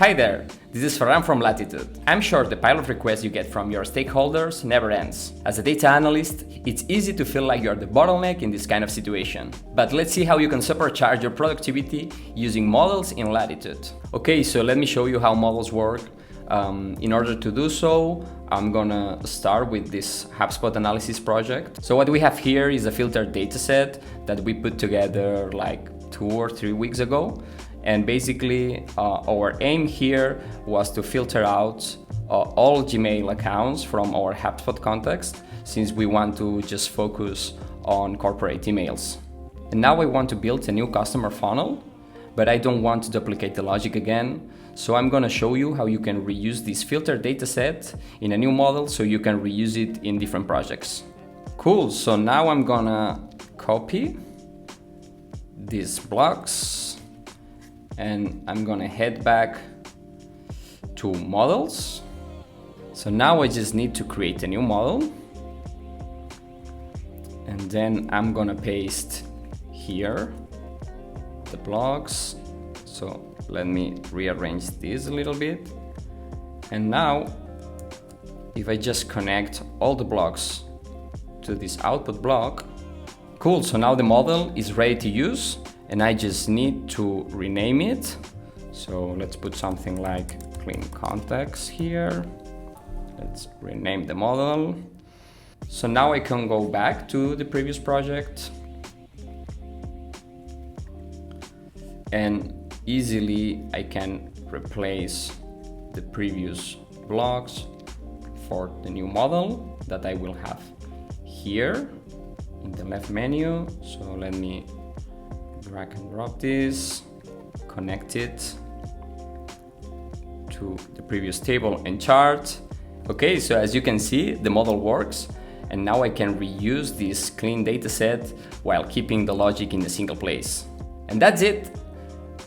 Hi there, this is Ferran from Latitude. I'm sure the pile of requests you get from your stakeholders never ends. As a data analyst, it's easy to feel like you're the bottleneck in this kind of situation. But let's see how you can supercharge your productivity using models in Latitude. Okay, so let me show you how models work. In order to do so, I'm gonna start with this HubSpot analysis project. So what we have here is a filtered dataset that we put together like 2 or 3 weeks ago. And basically, our aim here was to filter out all Gmail accounts from our HubSpot context, since we want to just focus on corporate emails. And now I want to build a new customer funnel, but I don't want to duplicate the logic again. So I'm going to show you how you can reuse this filtered dataset in a new model so you can reuse it in different projects. Cool, so now I'm going to copy these blocks. And I'm gonna head back to models. So now I just need to create a new model. And then I'm gonna paste here the blocks. So let me rearrange this a little bit. And now, if I just connect all the blocks to this output block, cool, so now the model is ready to use. And I just need to rename it. So let's put something like clean context here. Let's rename the model. So now I can go back to the previous project and easily I can replace the previous blocks for the new model that I will have here in the left menu. So let me drag and drop this, connect it to the previous table and chart. Okay, so as you can see, the model works, and now I can reuse this clean data set while keeping the logic in a single place. And that's it.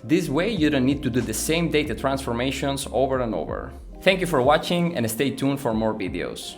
This way you don't need to do the same data transformations over and over. Thank you for watching and stay tuned for more videos.